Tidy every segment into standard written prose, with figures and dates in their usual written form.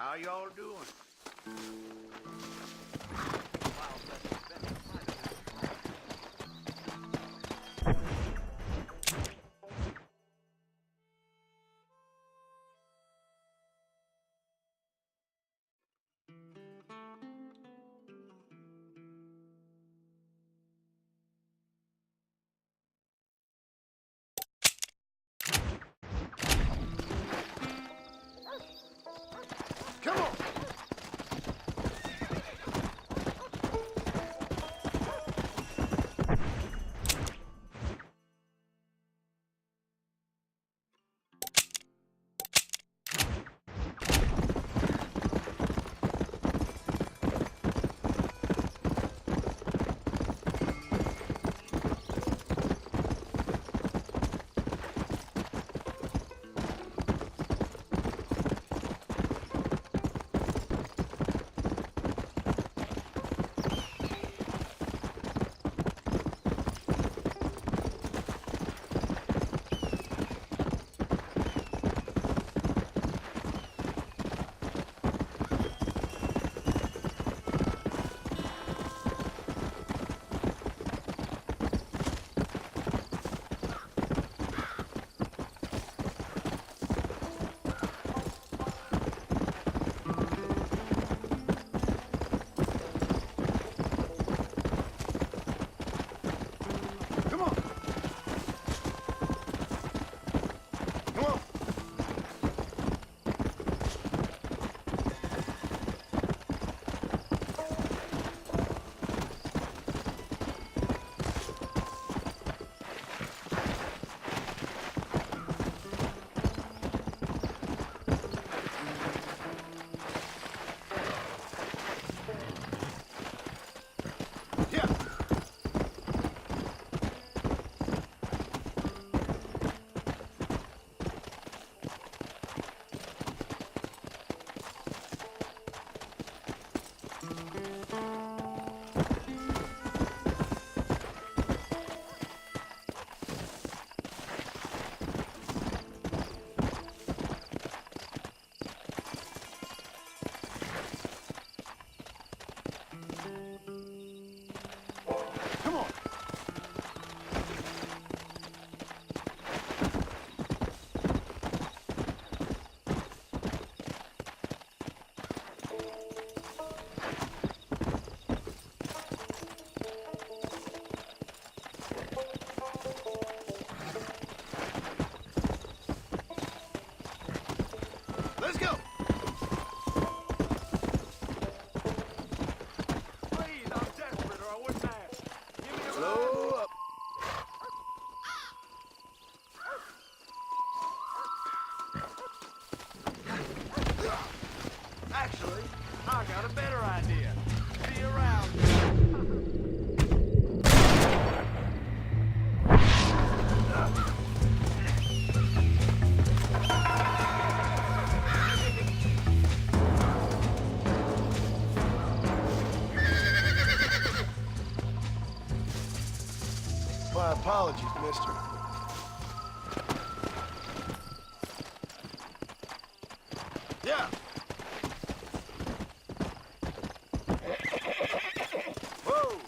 How y'all doing? Come on! Let's go! Please, I'm desperate or I wouldn't ask. Give me a slow up. Actually, I got a better idea. Be around. My apologies, mister. Yeah. Whoa.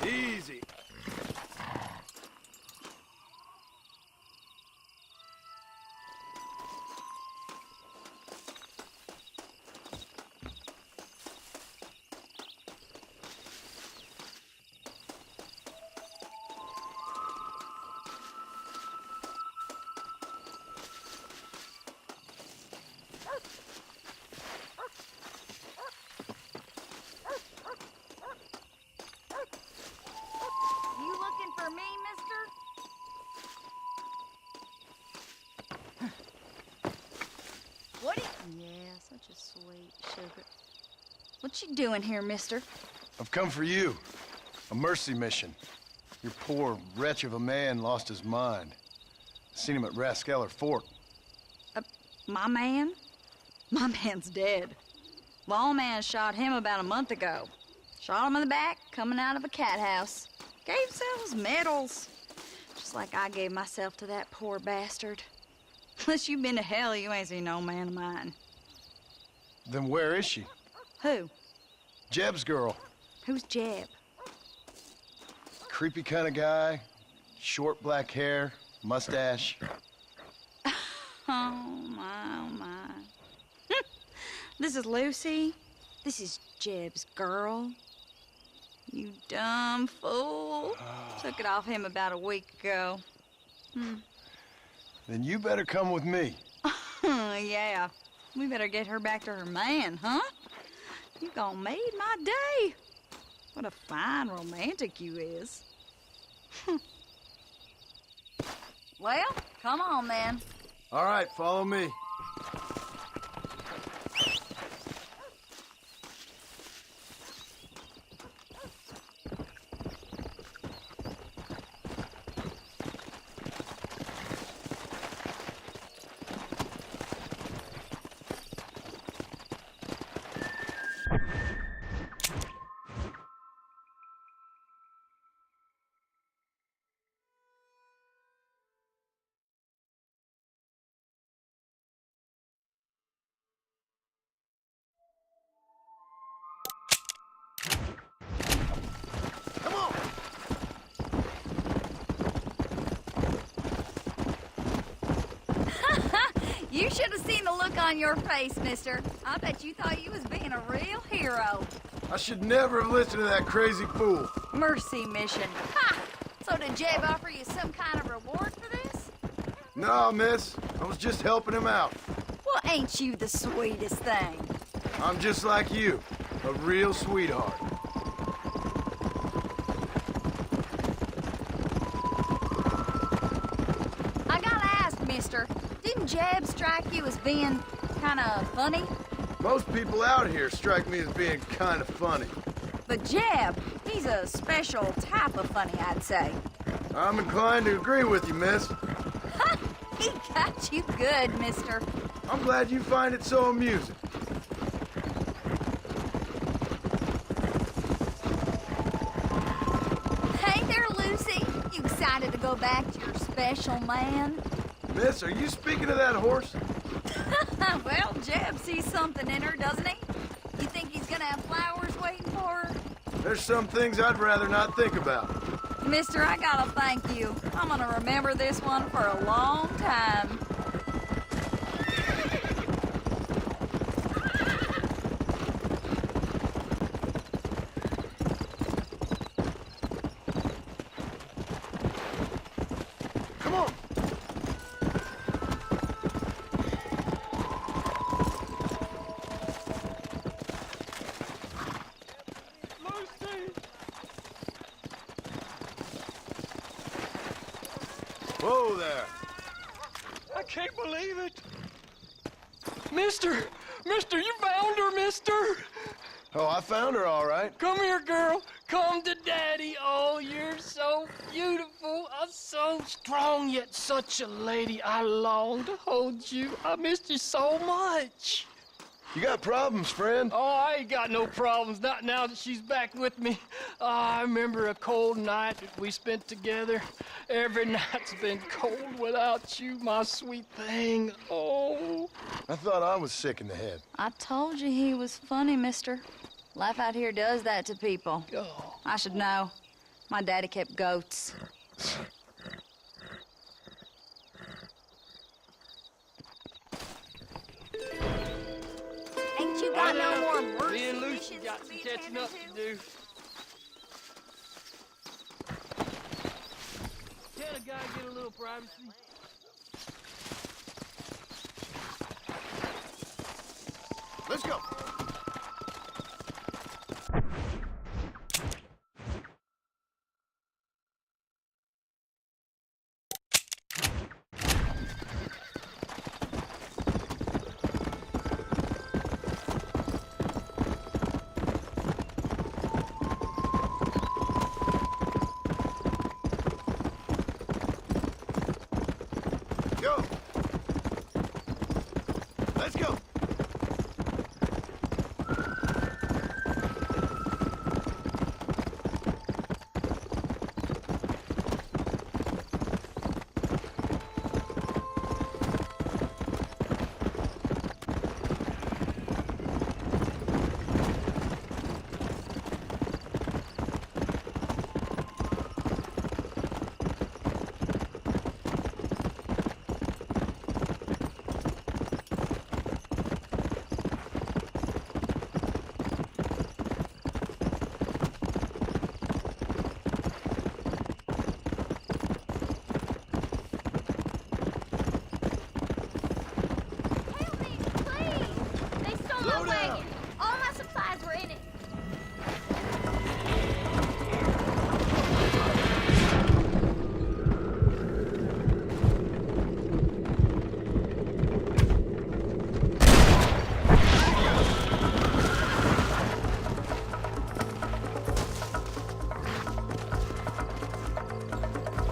Easy. What Yeah, such a sweet sugar. What you doing here, mister? I've come for you. A mercy mission. Your poor wretch of a man lost his mind. Seen him at Raskeller Fort. My man? My man's dead. Lawman shot him about a month ago. Shot him in the back, coming out of a cat house. Gave themselves medals. Just like I gave myself to that poor bastard. Unless you've been to hell, you ain't seen no man of mine. Then where is she? Who? Jeb's girl. Who's Jeb? Creepy kind of guy. Short black hair, mustache. Oh, my. This is Lucy. This is Jeb's girl. You dumb fool. Took it off him about a week ago. Then you better come with me. Yeah. We better get her back to her man, huh? You gonna made my day. What a fine romantic you is. Well, come on, then. All right, follow me. You should have seen the look on your face, mister. I bet you thought you was being a real hero. I should never have listened to that crazy fool. Mercy mission. Ha! So did Jeb offer you some kind of reward for this? No, miss. I was just helping him out. Well, ain't you the sweetest thing? I'm just like you. A real sweetheart. I gotta ask, mister. Didn't Jeb strike you as being kind of funny? Most people out here strike me as being kind of funny. But Jeb, he's a special type of funny, I'd say. I'm inclined to agree with you, miss. Ha! He got you good, mister. I'm glad you find it so amusing. Hey there, Lucy. You excited to go back to your special man? Miss, are you speaking of that horse? Well, Jeb sees something in her, doesn't he? You think he's gonna have flowers waiting for her? There's some things I'd rather not think about. Mister, I gotta thank you. I'm gonna remember this one for a long time. Come on. Lucy! Whoa there. I can't believe it. Mister! Mister, you found her, mister! Oh, I found her all right. Come here, girl. Come to Daddy. Oh, you're so beautiful. So strong, yet such a lady. I long to hold you. I missed you so much. You got problems, friend? Oh, I ain't got no problems, not now that she's back with me. Oh, I remember a cold night that we spent together. Every night's been cold without you, my sweet thing. Oh. I thought I was sick in the head. I told you he was funny, mister. Life out here does that to people. Oh. I should know. My daddy kept goats. Ain't you got no more mercy Me and Lucy missions got to some be catching up attending to do. Can a guy get a little privacy? Let's go. wagon. All my supplies were in it.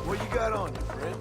What you got on you, friend?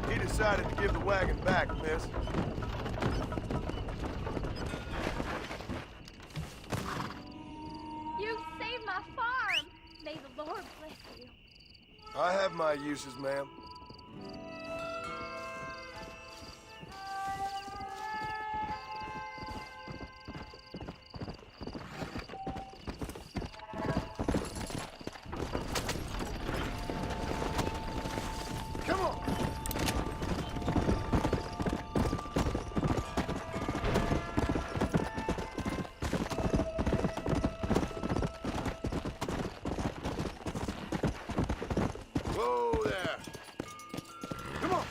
He decided to give the wagon back, miss. You saved my farm. May the Lord bless you. I have my uses, ma'am. Come on! Whoa there! Come on!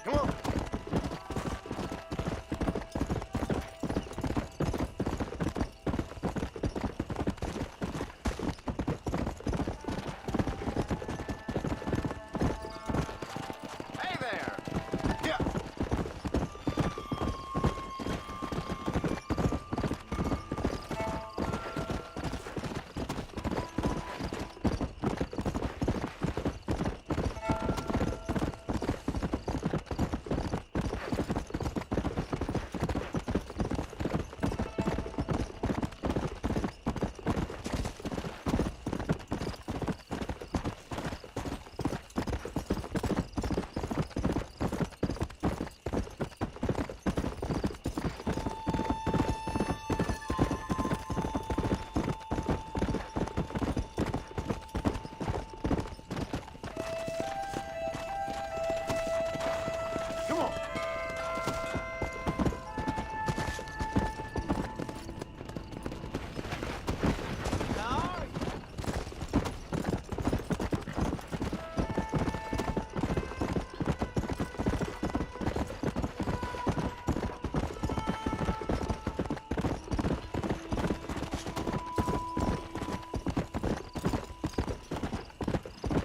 Come on! Hey there! Yeah! Come on!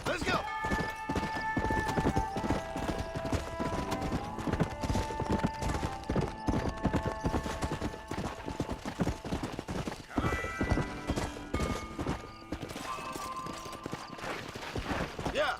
Let's go! Yeah!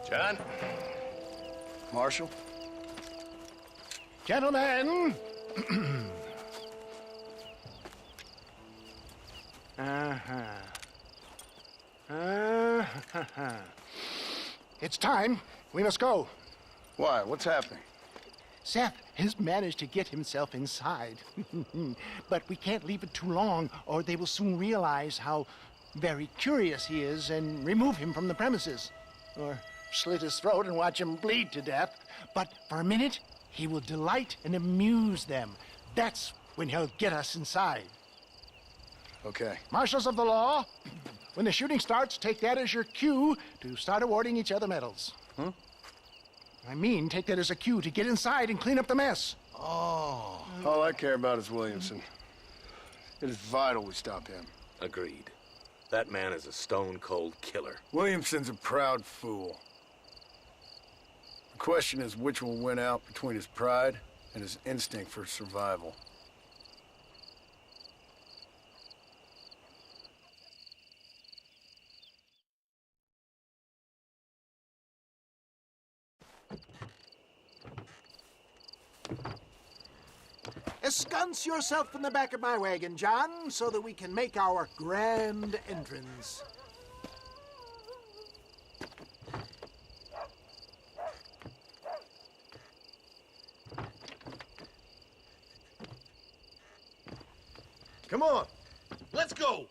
John? Marshal? Gentlemen! It's time. We must go. Why? What's happening? Seth has managed to get himself inside. But we can't leave it too long, or they will soon realize how very curious he is and remove him from the premises. Or slit his throat and watch him bleed to death. But for a minute, he will delight and amuse them. That's when he'll get us inside. Okay. Marshals of the law, when the shooting starts, take that as your cue to start awarding each other medals. Huh? I mean, take that as a cue to get inside and clean up the mess. Oh. All I care about is Williamson. It is vital we stop him. Agreed. That man is a stone-cold killer. Williamson's a proud fool. question is which will win out between his pride and his instinct for survival. Ensconce yourself in the back of my wagon, John, so that we can make our grand entrance. Come on, let's go!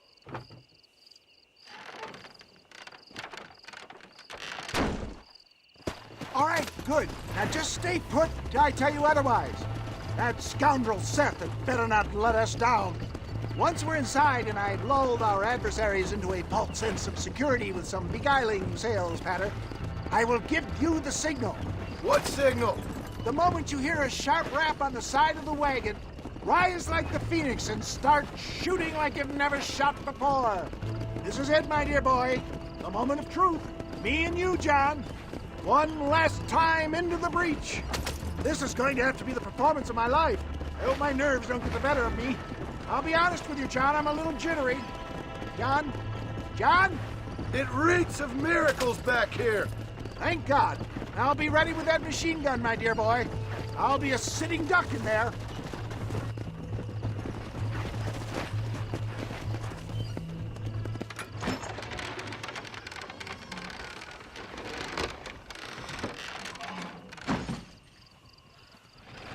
All right, good. Now just stay put till I tell you otherwise. That scoundrel Seth had better not let us down. Once we're inside and I've lulled our adversaries into a false sense of security with some beguiling sales patter, I will give you the signal. What signal? The moment you hear a sharp rap on the side of the wagon, rise like the phoenix and start shooting like you've never shot before. This is it, my dear boy. The moment of truth. Me and you, John. One last time into the breach. This is going to have to be the performance of my life. I hope my nerves don't get the better of me. I'll be honest with you, John, I'm a little jittery. John? John? It reeks of miracles back here. Thank God. I'll be ready with that machine gun, my dear boy. I'll be a sitting duck in there.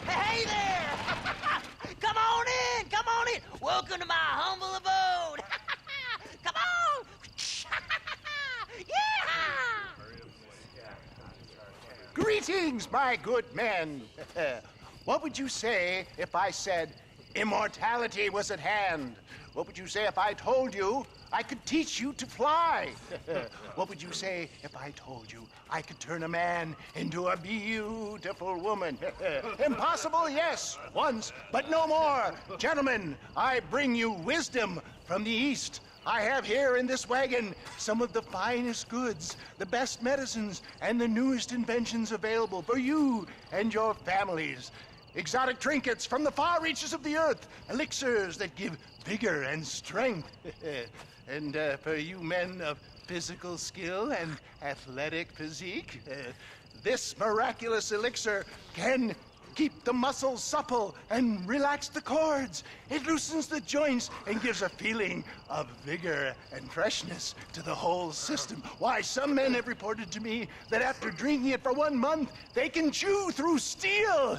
Hey there! Come on in! Come on in! Welcome to my humble abode! Come on! Yeah! Greetings, my good men. What would you say if I said immortality was at hand? What would you say if I told you I could teach you to fly? What would you say if I told you I could turn a man into a beautiful woman? Impossible, yes, once, but no more. Gentlemen, I bring you wisdom from the East. I have here in this wagon some of the finest goods, the best medicines, and the newest inventions available for you and your families. Exotic trinkets from the far reaches of the earth, elixirs that give vigor and strength. And for you men of physical skill and athletic physique, this miraculous elixir can keep the muscles supple and relax the cords. It loosens the joints and gives a feeling of vigor and freshness to the whole system. Why, some men have reported to me that after drinking it for 1 month, they can chew through steel.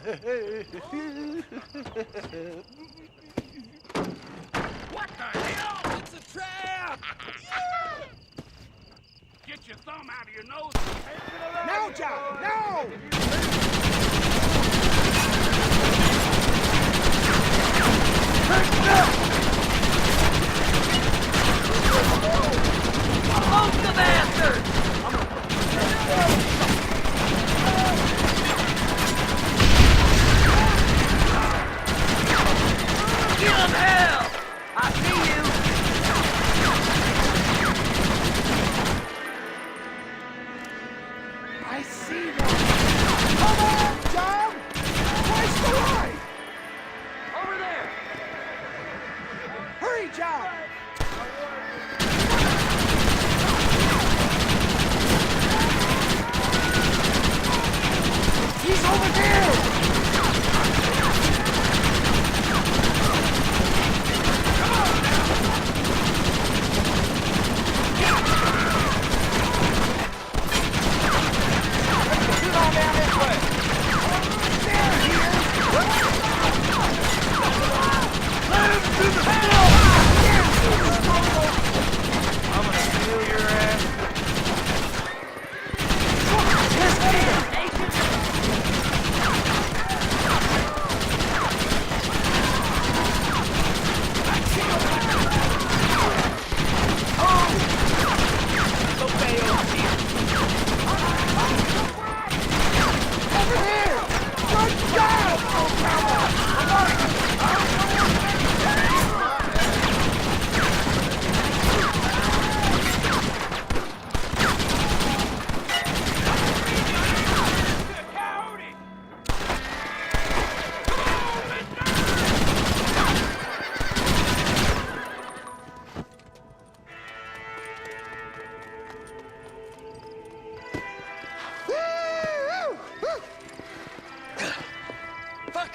What the hell? It's a trap! Get your thumb out of your nose. No, John, no! Poke the bastard! Give him hell! I see you! I see them. Come on, John! Twice the line! Over there! Hurry, John! He's over there! Get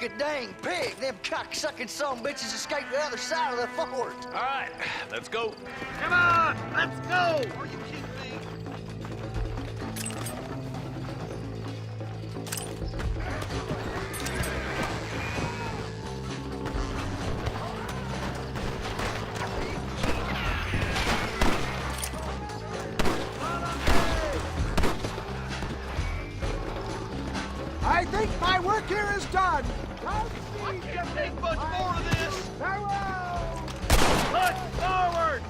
like a dang pig. Them cocksucking son of bitches escaped the other side of the fort. All right, let's go. Come on, let's go! Are you kidding me? I think my work here is done. I can't take much more of this. Farewell! Push forward!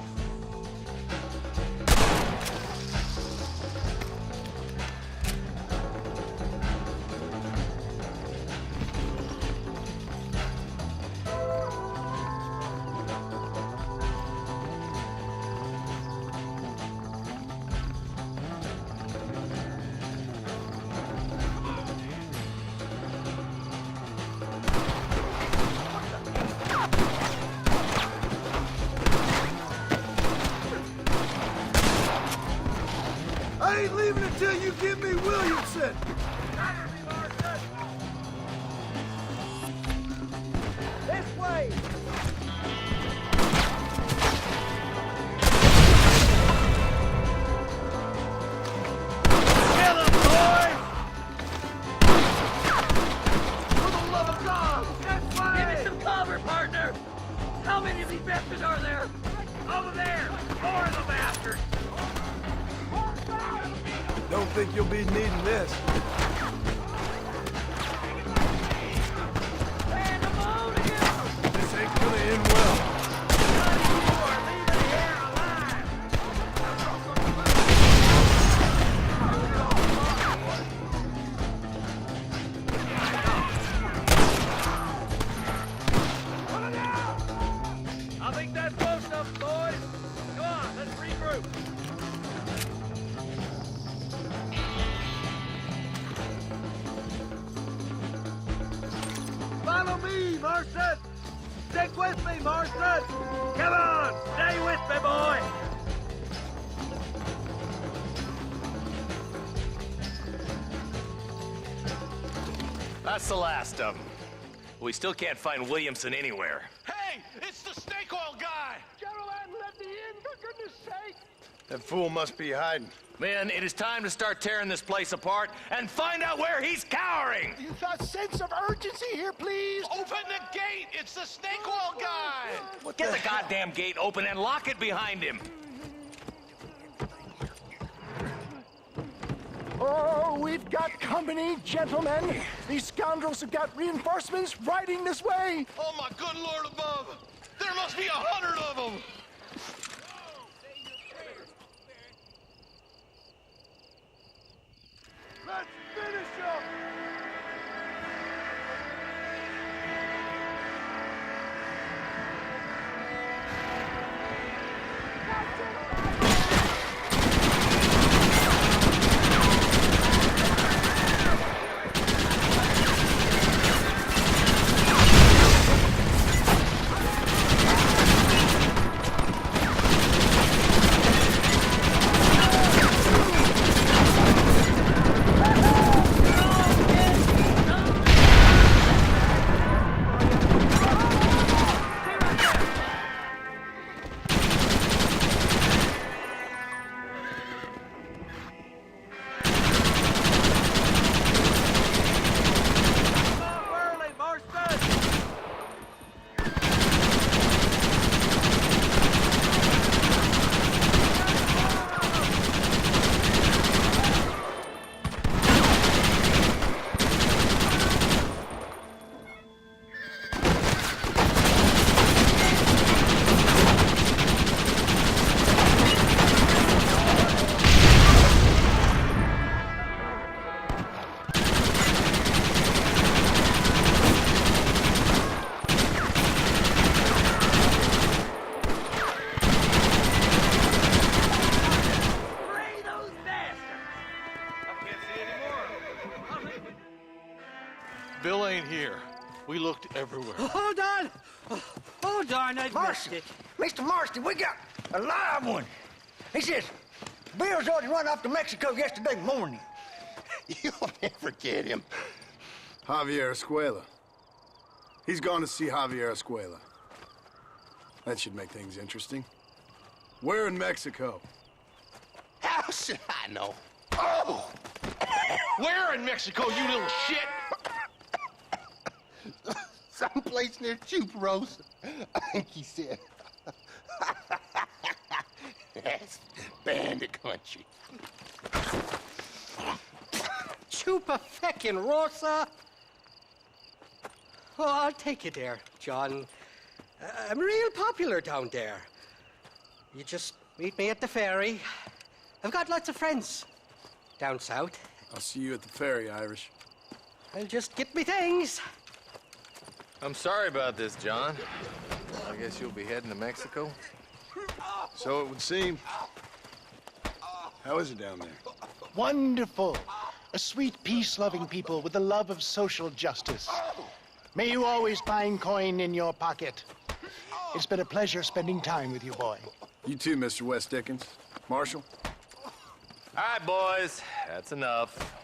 I ain't leaving until you give me Williamson! This way! Kill him, boys! For the love of God! This way! Give me some cover, partner! How many of these bastards are there? Over there! More of the bastards! Don't think you'll be needing this. This ain't gonna end well. I think that's close enough, boys. Come on, let's regroup. Follow me, Mercer! Stick with me, Mercer! Come on, stay with me, boy! That's the last of them. We still can't find Williamson anywhere. Hey, it's the snake oil guy! Gentlemen, let me in, for goodness sake! That fool must be hiding. Men, it is time to start tearing this place apart and find out where he's cowering! A sense of urgency here, please! Open the gate! It's the snake oil guy! Get the goddamn gate open and lock it behind him! Oh, we've got company, gentlemen! These scoundrels have got reinforcements riding this way! Oh my good Lord above! There must be 100 of them! Let's finish him! Bill ain't here. We looked everywhere. Hold on! Oh, darn, I missed Marston, it. Mr. Marston, we got a live one. He says, Bill's already run off to Mexico yesterday morning. You'll never get him. Javier Escuela. He's gone to see Javier Escuela. That should make things interesting. Where in Mexico? How should I know? Oh! Where in Mexico, you little shit? Someplace near Chuparosa, I think he said. That's bandit country. Chupa feckin' Rosa. Oh, I'll take you there, John. I'm real popular down there. You just meet me at the ferry. I've got lots of friends down south. I'll see you at the ferry, Irish. I'll just get me things. I'm sorry about this, John. I guess you'll be heading to Mexico? So it would seem. How is it down there? Wonderful. A sweet, peace-loving people with the love of social justice. May you always find coin in your pocket. It's been a pleasure spending time with you, boy. You too, Mr. West Dickens. Marshal? All right, boys. That's enough.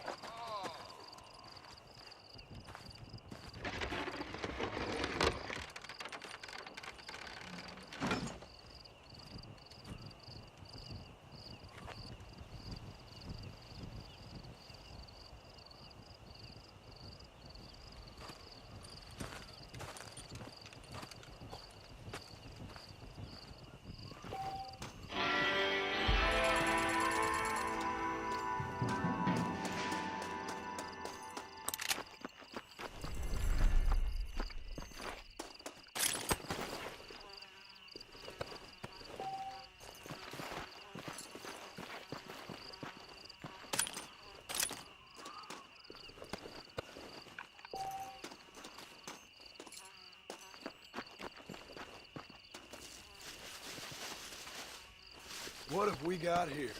What have we got here?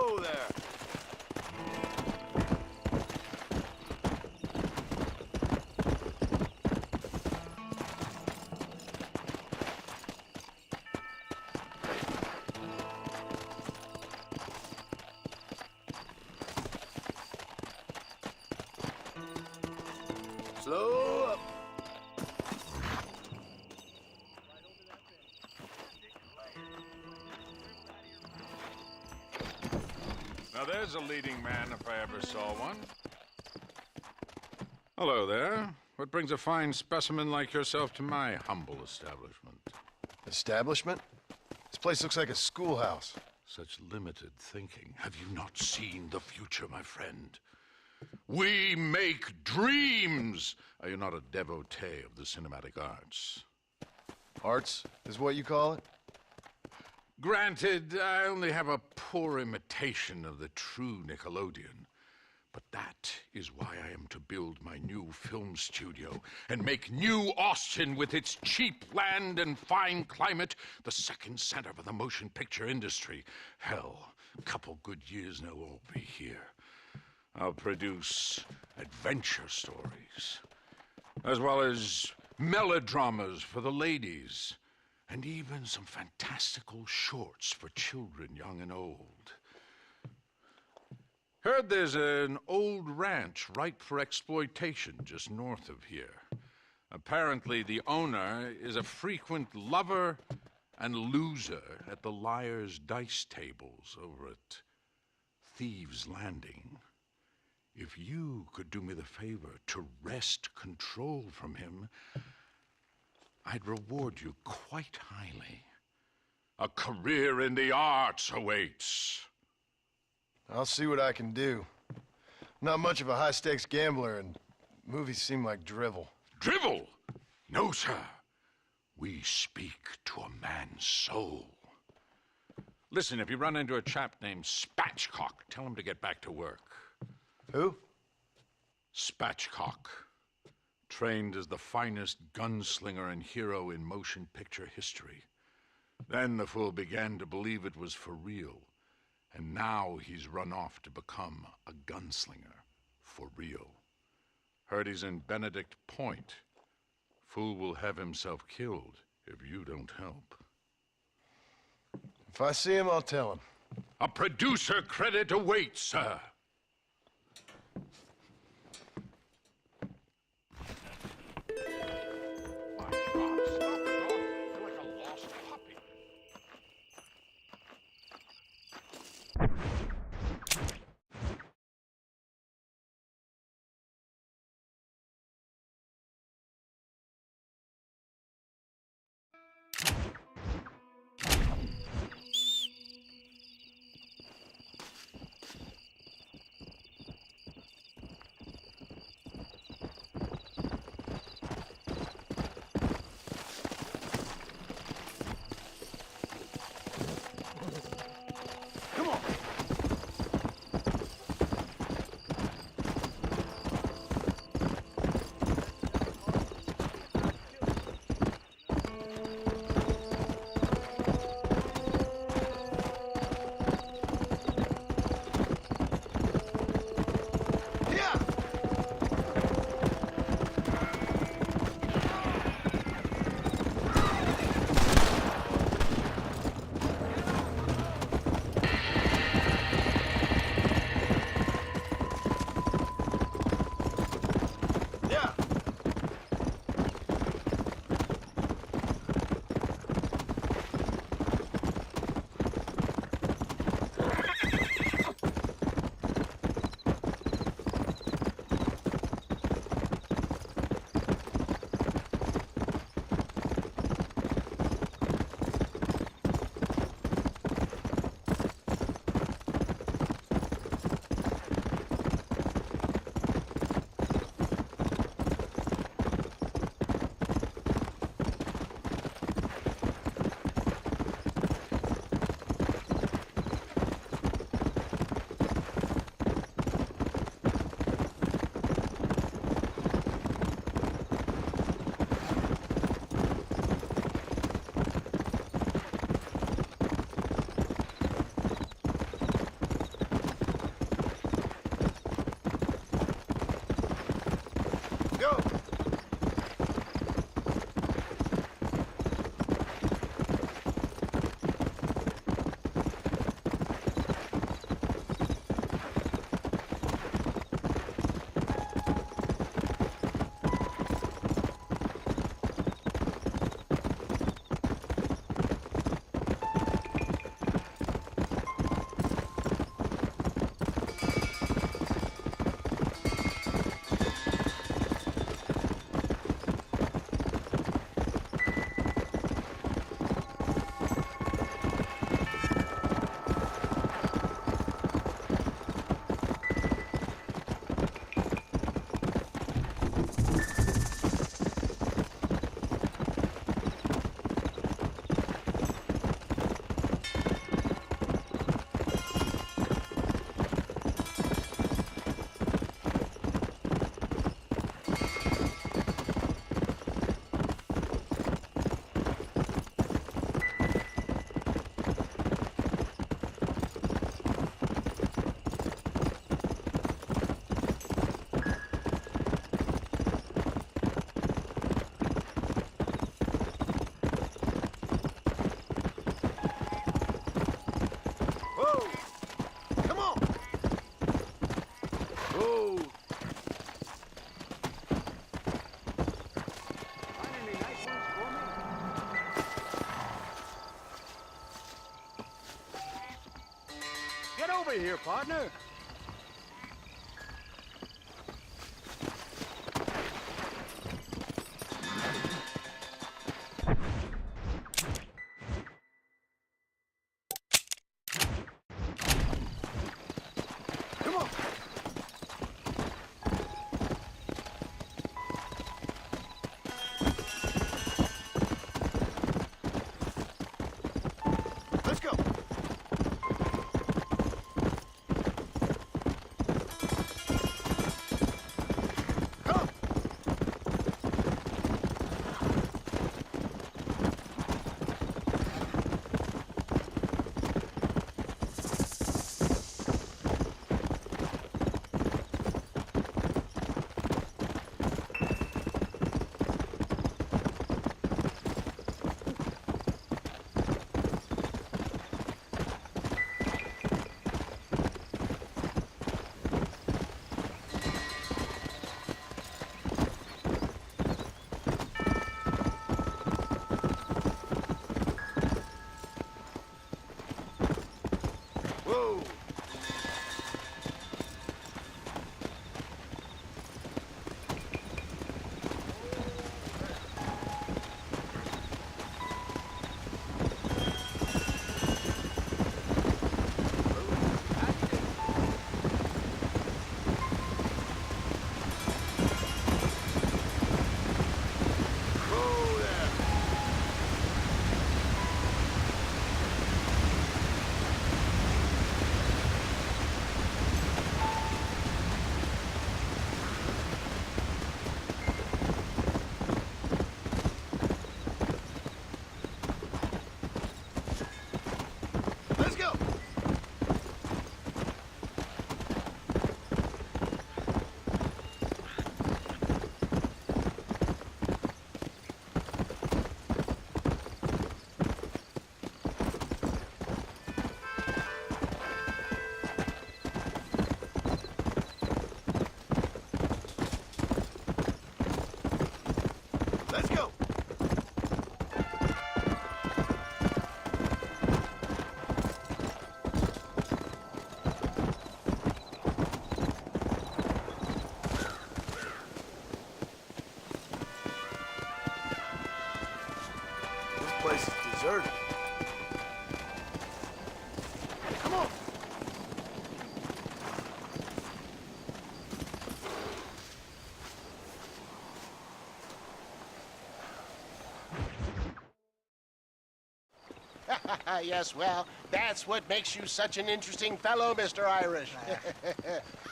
Slow there. Slow up. Now there's a leading man if I ever saw one. Hello there. What brings a fine specimen like yourself to my humble establishment? Establishment? This place looks like a schoolhouse. Such limited thinking. Have you not seen the future, my friend? We make dreams! Are you not a devotee of the cinematic arts? Arts is what you call it? Granted, I only have a poor imitation of the true Nickelodeon. But that is why I am to build my new film studio and make New Austin, with its cheap land and fine climate, the second center for the motion picture industry. Hell, a couple good years now I'll be here. I'll produce adventure stories, as well as melodramas for the ladies, and even some fantastical shorts for children young and old. Heard there's an old ranch ripe for exploitation just north of here. Apparently the owner is a frequent lover and loser at the Liar's Dice tables over at Thieves' Landing. If you could do me the favor to wrest control from him, I'd reward you quite highly. A career in the arts awaits. I'll see what I can do. Not much of a high-stakes gambler, and movies seem like drivel. Drivel? No, sir. We speak to a man's soul. Listen, if you run into a chap named Spatchcock, tell him to get back to work. Who? Spatchcock. Trained as the finest gunslinger and hero in motion picture history. Then the fool began to believe it was for real. And now he's run off to become a gunslinger for real. Heard he's in Benedict Point. Fool will have himself killed if you don't help. If I see him, I'll tell him. A producer credit awaits, sir. over here, partner. Let's go. Come. Whoa. Whoa there. Let's go. Let's go. This place is deserted. Come on. Yes, well, that's what makes you such an interesting fellow, Mr. Irish.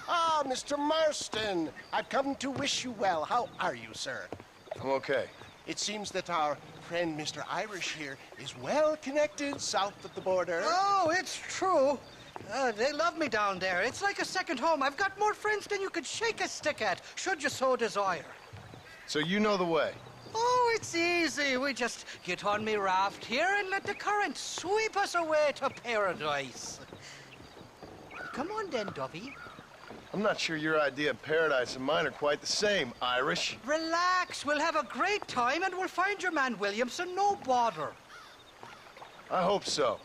Ah, Mr. Marston, I've come to wish you well. How are you, sir? I'm okay. It seems that our friend Mr. Irish here is well connected south of the border. Oh, it's true. They love me down there. It's like a second home. I've got more friends than you could shake a stick at, should you so desire. So you know the way. Oh, it's easy. We just get on me raft here and let the current sweep us away to paradise. Come on then, Dovey. I'm not sure your idea of paradise and mine are quite the same, Irish. Relax. We'll have a great time and we'll find your man Williamson, no bother. I hope so.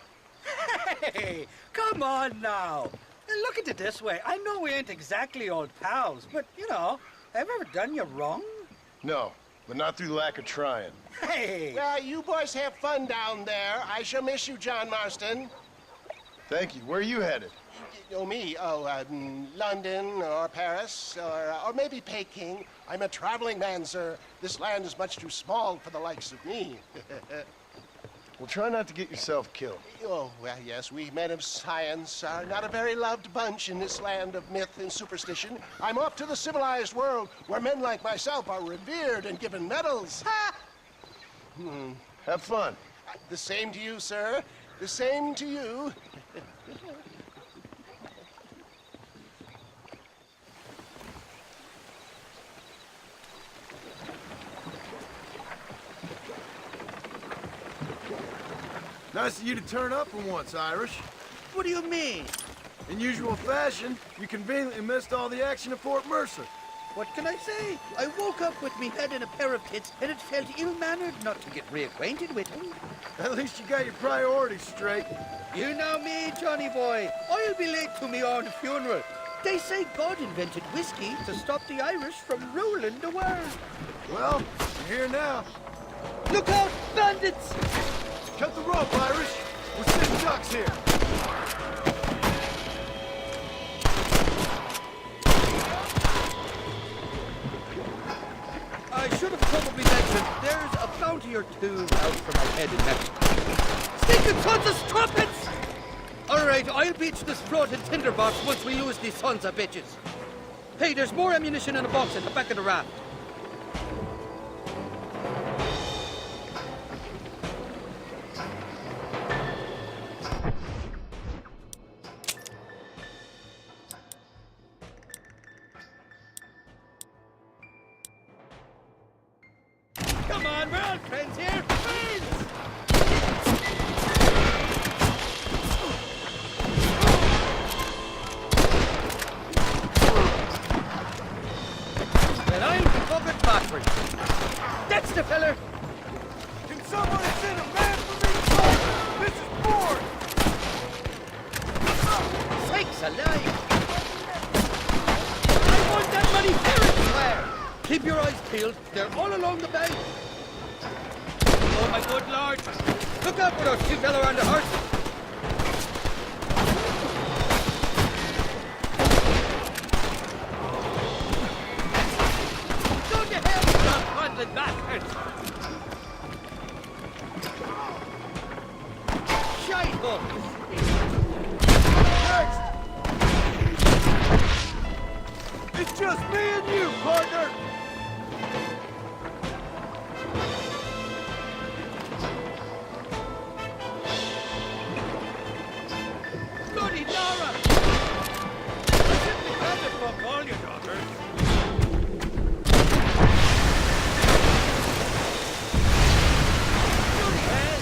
Hey, come on now. Look at it this way. I know we ain't exactly old pals, but, you know, have I ever done you wrong? No, but not through lack of trying. Hey! Well, you boys have fun down there. I shall miss you, John Marston. Thank you. Where are you headed? Oh, me? Oh, London or Paris or maybe Peking. I'm a traveling man, sir. This land is much too small for the likes of me. Well, try not to get yourself killed. Oh, well, yes, we men of science are not a very loved bunch in this land of myth and superstition. I'm off to the civilized world where men like myself are revered and given medals. Ha! Have fun. The same to you, sir. The same to you. Nice of you to turn up for once, Irish. What do you mean? In usual fashion, you conveniently missed all the action at Fort Mercer. What can I say? I woke up with me head in a pair of tits, and it felt ill-mannered not to get reacquainted with him. At least you got your priorities straight. You know me, Johnny boy. I'll be late to me own funeral. They say God invented whiskey to stop the Irish from ruling the world. Well, you're here now. Look out, bandits! Cut the rope, Irish. We're sitting ducks here. I should have probably mentioned there's a bounty or two out for my head in Mexico. Stinking sons of trumpets! All right, I'll beach this floating tinderbox once we lose these sons of bitches. Hey, there's more ammunition in a box at the back of the raft. Come on, we're all friends here. Friends! Well, I'm covered backwards. That's the feller. Can someone send a man for me to talk? This is bored. Sakes alive! I want that money everywhere! Keep your eyes peeled. They're all along the bank. Oh, my good lord! Look out for those two fellow on the horse! Go to hell, you unfriendly bastards! Shite hooks! Next! It's just me and you, partner! Bloody Laura! I simply had to fuck all your daughters. Bloody hell!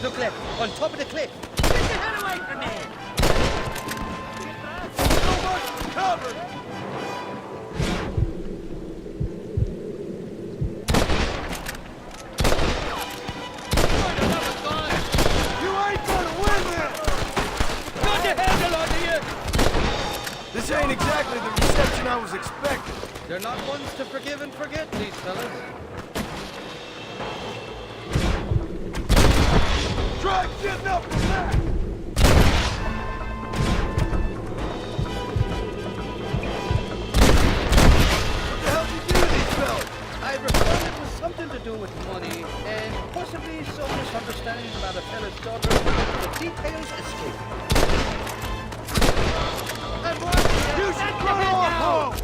Look left, on top of the cliff. Get the hell away from me! So much cover! This ain't exactly the reception I was expecting. They're not ones to forgive and forget, these fellas. Try getting up from that! What the hell did you do to these fellas? I recall it was something to do with money, and possibly some misunderstanding about a fella's daughter. The details escape. You should run off home!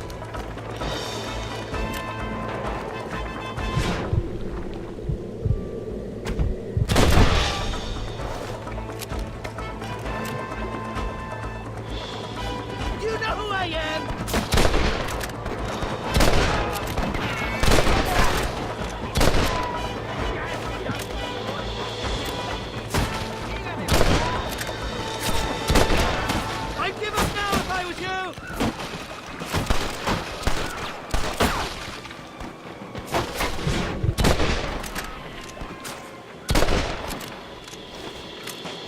You know who I am! I'd give up now if I was you!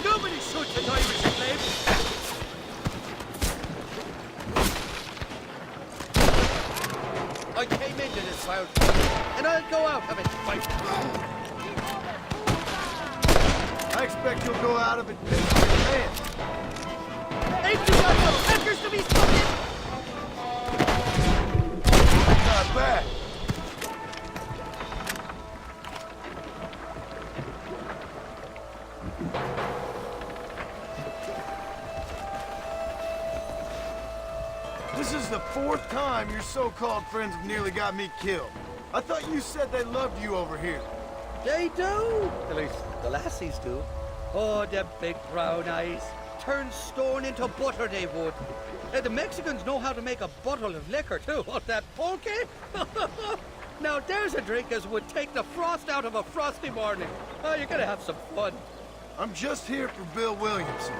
Nobody shoots at Irish slaves! I came into this world, and I'll go out of it fighting. I expect you'll go out of it pissing your pants. Ain't you got some peppers to be smoking? Not bad. This is the fourth time your so-called friends have nearly got me killed. I thought you said they loved you over here. They do. At least the lassies do. Oh, them big brown eyes. Turn stone into butter, they would. The Mexicans know how to make a bottle of liquor, too. Oh, that pulque? Now there's a drink as would take the frost out of a frosty morning. Oh, you're gonna have some fun. I'm just here for Bill Williamson.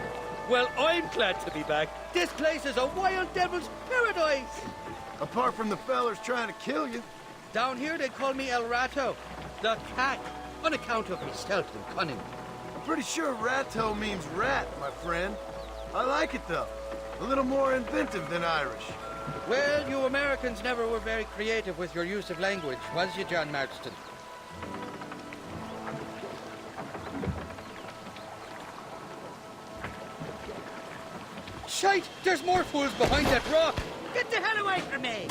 Well, I'm glad to be back. This place is a wild devil's paradise. Apart from the fellers trying to kill you. Down here they call me El Rato, the cat, on account of me stealth and cunning. I'm pretty sure Rato means rat, my friend. I like it though. A little more inventive than Irish. Well, you Americans never were very creative with your use of language, was you, John Marston? Shite! There's more fools behind that rock! Get the hell away from me!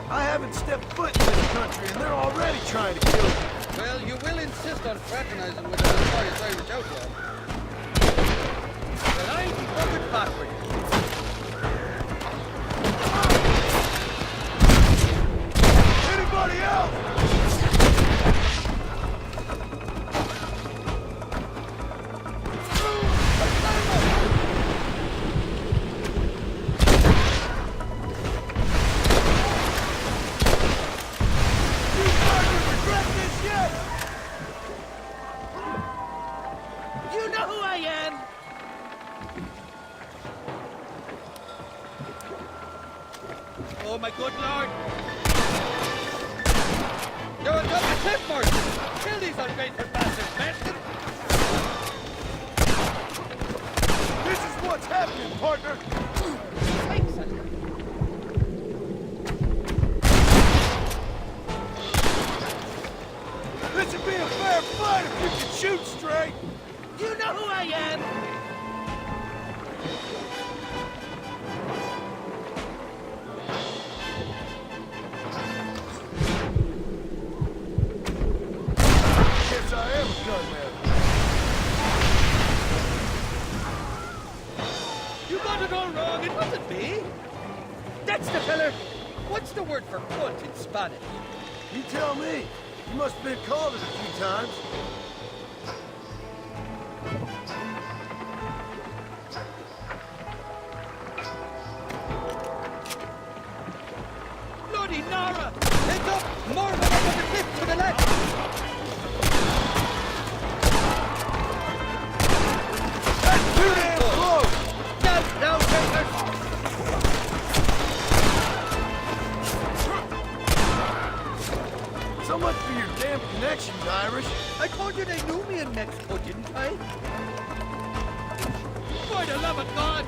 I haven't stepped foot in this country and they're already trying to kill me. Well, you will insist on fraternizing with the notorious Irish outlaw. Well, I ain't fucking backward. Anybody else? You know who I am! Oh, my good lord! You're a double clip, Mercer! Kill these ungrateful bastards, Marston! This is what's happening, partner! Thanks, Andrew. This should be a fair fight if you can shoot straight! You know who I am! Guess I am a gunman. You got it all wrong. It wasn't me. That's the fella. What's the word for cunt in Spanish? You tell me. You must have been called it a few times. Bloody Nara! Heads up! More of them up on the cliff to the left! That's too damn close! Now, takers! So much for your damn connections, Irish. I told you they knew me in Mexico, didn't I? For the love of God!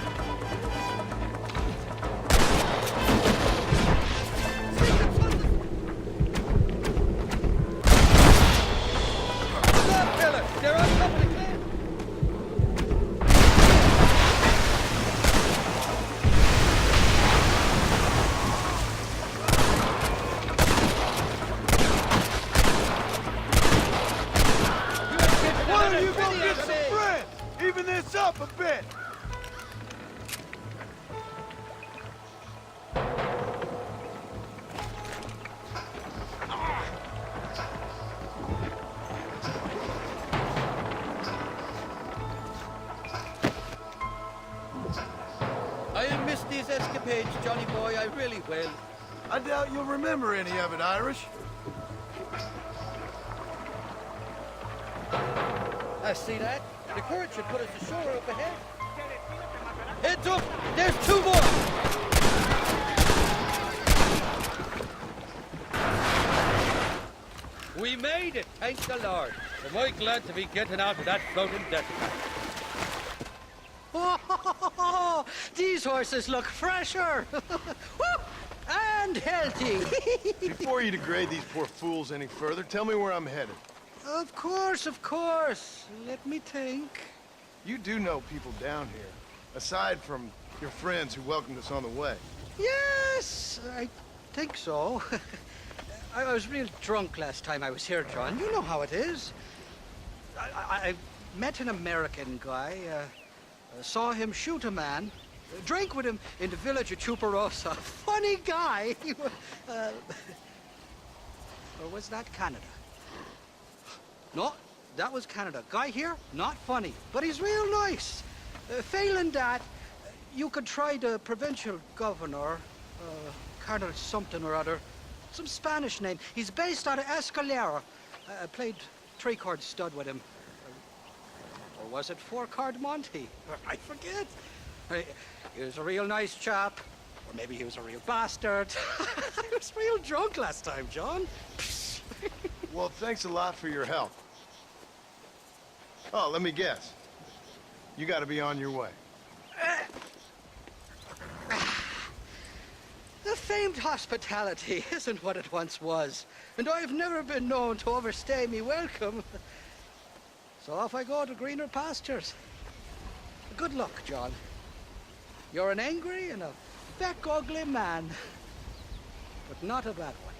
Stop, fella! They're on top of the cliff! Why don't you go get some friends? Even this up a bit. I'll miss these escapades, Johnny boy, I really will. I doubt you'll remember any of it, Irish. I see that. The current should put us ashore up ahead. Heads up! There's two more! We made it, thank the Lord. Am I glad to be getting out of that floating death trap. Oh, these horses look fresher and healthy. Before you degrade these poor fools any further, tell me where I'm headed. Of course, of course. Let me think. You do know people down here, aside from your friends who welcomed us on the way. Yes, I think so. I was real drunk last time I was here, John. You know how it is. I met an American guy, saw him shoot a man, drank with him in the village of Chuparosa. Funny guy. Or was that Canada? No, that was Canada. Guy here, not funny, but he's real nice. Failing that, you could try the provincial governor, Colonel something or other. Some Spanish name. He's based out of Escalera. I played 3-card stud with him. Or was it 4-card Monty? I forget. He was a real nice chap. Or maybe he was a real bastard. I was real drunk last time, John. Well, thanks a lot for your help. Oh, let me guess. You gotta be on your way. The famed hospitality isn't what it once was, and I've never been known to overstay me welcome. So off I go to greener pastures. Good luck, John. You're an angry and a feck ugly man, but not a bad one.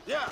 Yeah.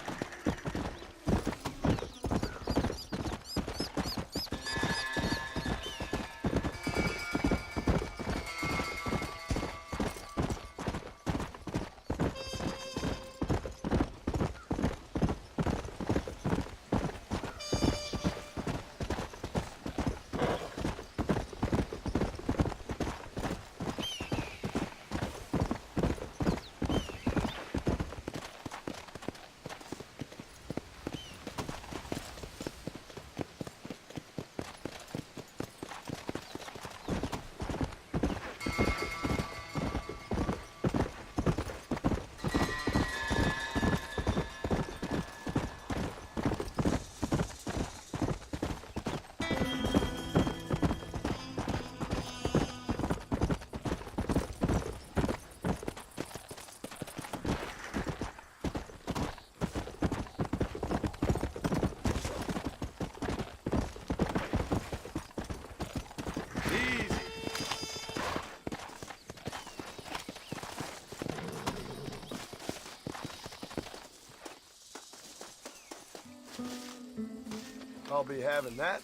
I'll be having that.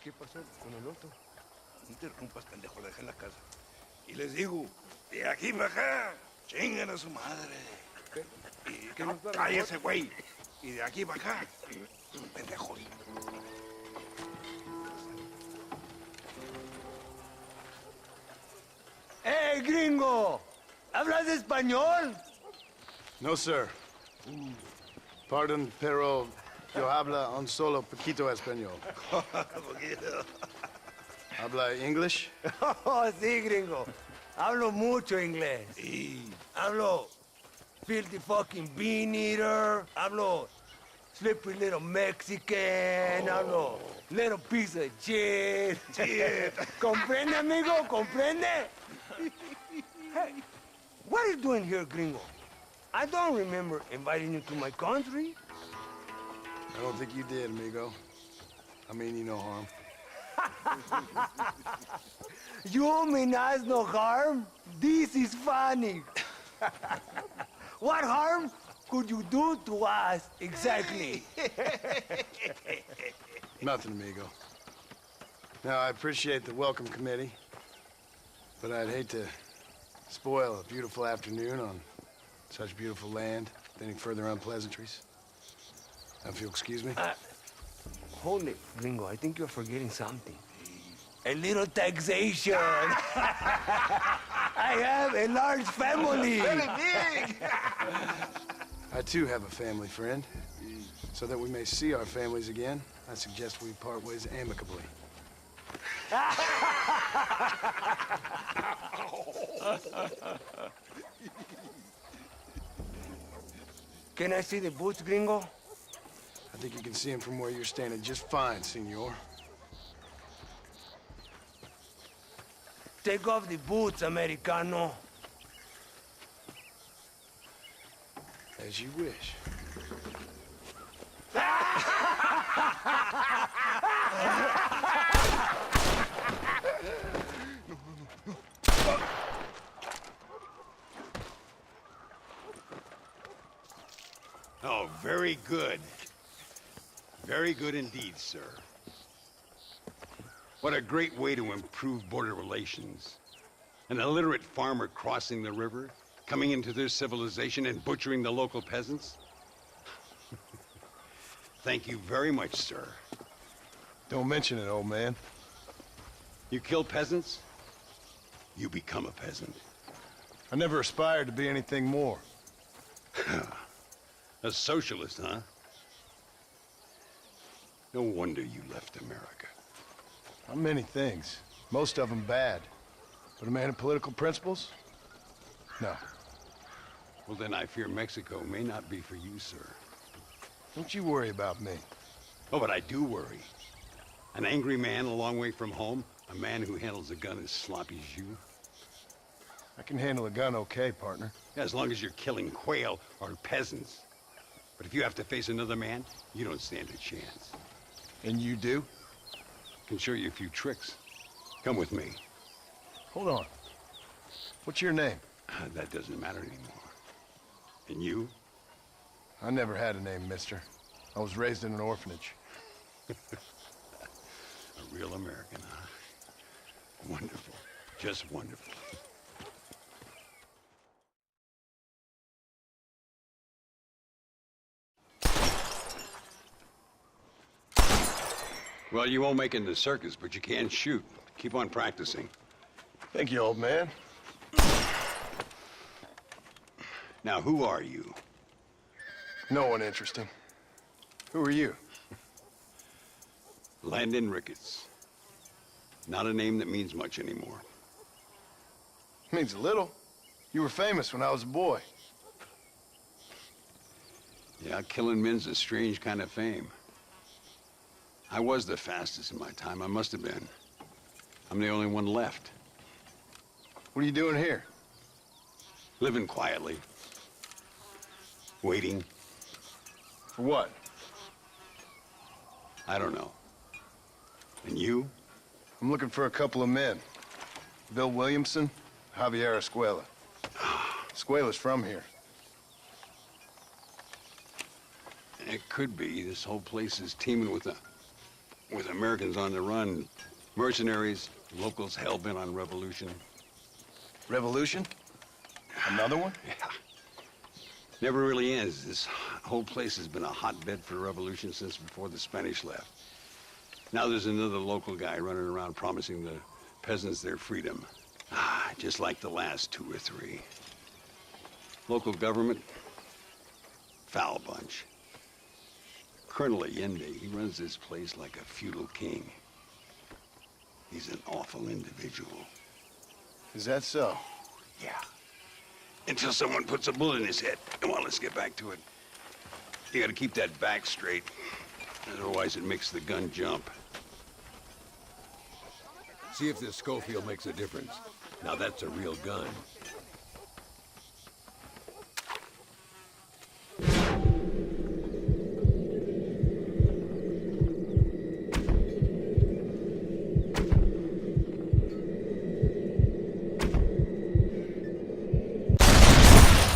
¿Qué pasó con el otro? No interrumpas, pendejo, la dejé en la casa. Y les digo, de aquí para acá, chingan a su madre. ¿Qué nos da? Cállese, güey. Y de aquí para acá, pendejos. ¡Hey, gringo! ¿Hablas español? No, sir. Pardon, pero yo habla un solo poquito español. ¿Habla English? Oh, sí, gringo. Hablo mucho inglés. Sí. Hablo filthy fucking bean eater. Hablo slippery little Mexican. Hablo little piece of shit. ¿Comprende, amigo? ¿Comprende? Hey, what are you doing here, gringo? I don't remember inviting you to my country. I don't think you did, amigo. I mean you no harm. You mean us no harm? This is funny. What harm could you do to us exactly? Nothing, amigo. Now, I appreciate the welcome committee, but I'd hate to spoil a beautiful afternoon on such beautiful land with any further unpleasantries. Now, if you'll excuse me. Hold it, gringo. I think you're forgetting something. A little taxation. I have a large family. Very big. I too have a family friend. So that we may see our families again, I suggest we part ways amicably. Can I see the boots, gringo? I think you can see him from where you're standing just fine, senor. Take off the boots, Americano. As you wish. Oh, very good. Very good indeed, sir. What a great way to improve border relations. An illiterate farmer crossing the river, coming into their civilization and butchering the local peasants. Thank you very much, sir. Don't mention it, old man. You kill peasants, you become a peasant. I never aspired to be anything more. A socialist, huh? No wonder you left America. I'm many things. Most of them bad. But a man of political principles? No. Well, then I fear Mexico may not be for you, sir. Don't you worry about me. Oh, but I do worry. An angry man a long way from home, a man who handles a gun as sloppy as you. I can handle a gun okay, partner. As long as you're killing quail or peasants. But if you have to face another man, you don't stand a chance. And you do? Can show you a few tricks. Come with me. Hold on. What's your name? That doesn't matter anymore. And you? I never had a name, mister. I was raised in an orphanage. A real American, huh? Wonderful. Just wonderful. Well, you won't make it in the circus, but you can shoot. Keep on practicing. Thank you, old man. Now, who are you? No one interesting. Who are you? Landon Ricketts. Not a name that means much anymore. Means a little. You were famous when I was a boy. Yeah, killing men's a strange kind of fame. I was the fastest in my time. I must have been. I'm the only one left. What are you doing here? Living quietly. Waiting. For what? I don't know. And you? I'm looking for a couple of men. Bill Williamson, Javier Escuela. Escuela's from here. It could be. This whole place is teeming with a... With Americans on the run, mercenaries, locals hell-bent on revolution. Revolution? Another one? Yeah. Never really ends. This whole place has been a hotbed for revolution since before the Spanish left. Now there's another local guy running around promising the peasants their freedom. Just like the last 2 or 3. Local government, foul bunch. Colonel Allende, he runs this place like a feudal king. He's an awful individual. Is that so? Yeah. Until someone puts a bullet in his head. Come on, let's get back to it. You gotta keep that back straight. Otherwise it makes the gun jump. See if this Schofield makes a difference. Now that's a real gun.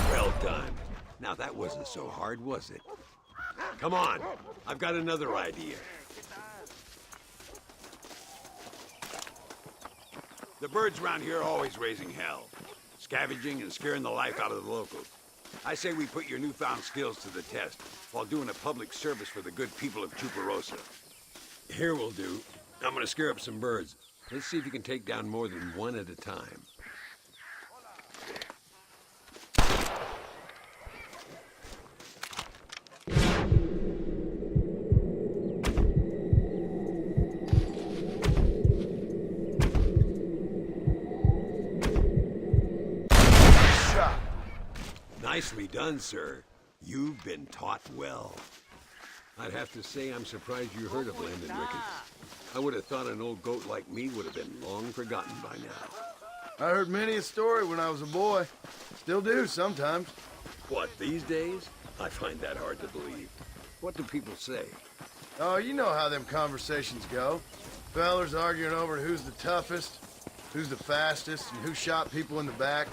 Well done. Now that wasn't so hard, was it? Come on, I've got another idea. The birds around here are always raising hell, scavenging and scaring the life out of the locals. I say we put your newfound skills to the test while doing a public service for the good people of Chuparosa. Here we'll do. I'm gonna scare up some birds. Let's see if you can take down more than one at a time. Nicely done, sir. You've been taught well. I'd have to say I'm surprised you heard of Landon Ricketts. I would have thought an old goat like me would have been long forgotten by now. I heard many a story when I was a boy. Still do sometimes. What, these days? I find that hard to believe. What do people say? Oh, you know how them conversations go. Fellers arguing over who's the toughest, who's the fastest, and who shot people in the back.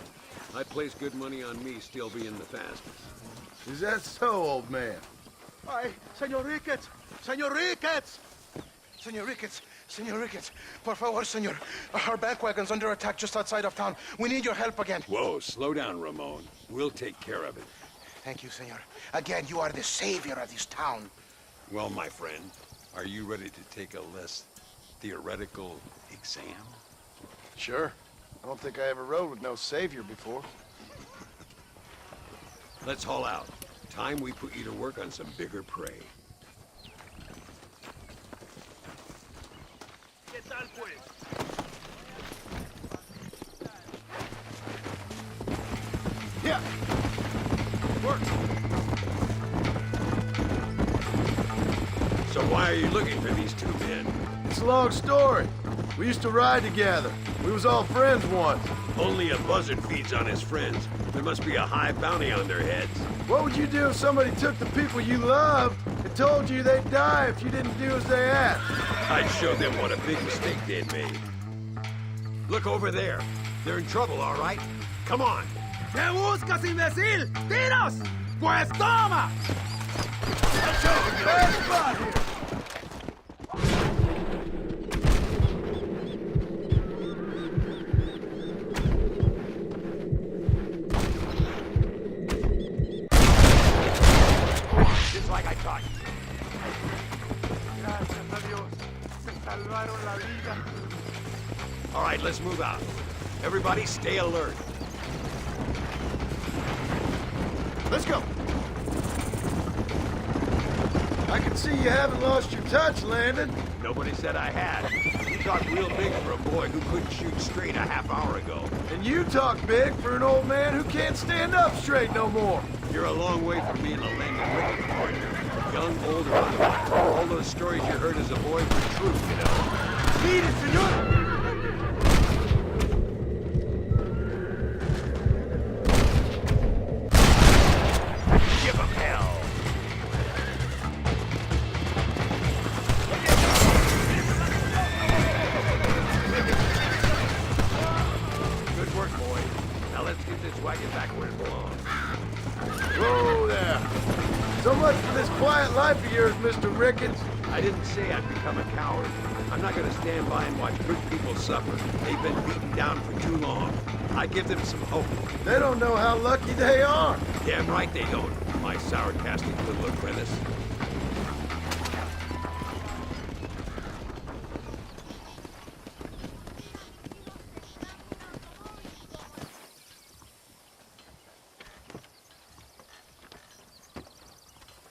I'd place good money on me still being the fastest. Is that so, old man? Ay, Señor Ricketts! Señor Ricketts! Señor Ricketts! Señor Ricketts! Por favor, señor. Our bank wagon's under attack just outside of town. We need your help again. Whoa, slow down, Ramon. We'll take care of it. Thank you, senor. Again, you are the savior of this town. Well, my friend, are you ready to take a less theoretical exam? Sure. I don't think I ever rode with no savior before. Let's haul out. Time we put you to work on some bigger prey. Yeah. Work. So why are you looking for these 2 men? It's a long story. We used to ride together. We was all friends once. Only a buzzard feeds on his friends. There must be a high bounty on their heads. What would you do if somebody took the people you loved and told you they'd die if you didn't do as they asked? I'd show them what a big mistake they'd made. Look over there. They're in trouble, all right? Come on. ¿Qué buscas, imbécil? ¡Tiros! ¡Pues toma! Bad spot here. Just like I thought. All right, let's move out. Everybody stay alert. Let's go. I can see you haven't lost your touch, Landon. Nobody said I had. You talk real big for a boy who couldn't shoot straight a half hour ago. And you talk big for an old man who can't stand up straight no more. You're a long way from being a Landon Ricketts partner. Young, old, or otherwise. All those stories you heard as a boy were true, you know. Mire, señor. Give him hell. Good work, boy. Now let's get this wagon back where it belongs. Whoa there. So much for this quiet life of yours, Mr. Ricketts. I didn't say I'd become a coward. I'm not gonna stand by and watch good people suffer. They've been beaten down for too long. I give them some hope. They don't know how lucky they are. Damn right they don't, my sarcastic little apprentice.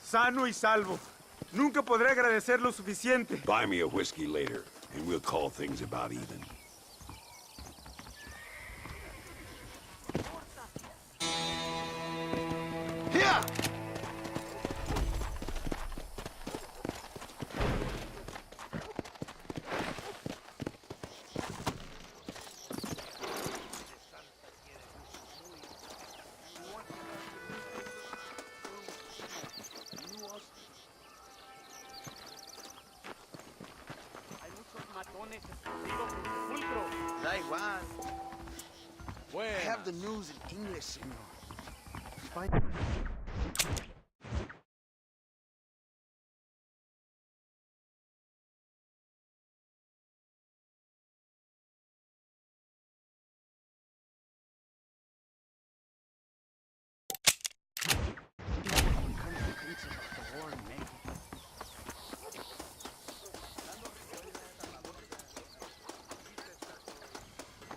Sano y salvo. Nunca podré agradecer lo suficiente. Buy me a whiskey later, and we'll call things about even. Here! Da igual. I have the news in English, senor.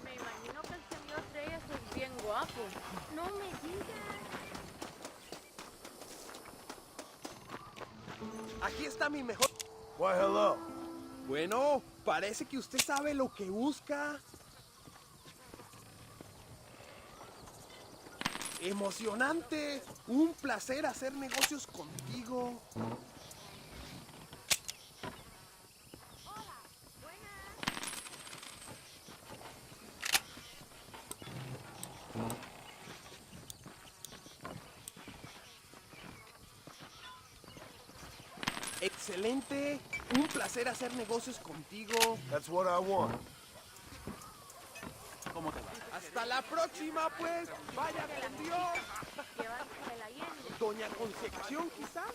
Me imagino que el señor Reyes es bien guapo. No me digas. Aquí está mi mejor... Why, hello. Bueno, parece que usted sabe lo que busca. Emocionante. Un placer hacer negocios contigo. Excelente. Un placer hacer negocios contigo. That's what I want. ¿Cómo te va? Hasta la próxima, pues. Vaya con Dios. Doña Concepción, quizás.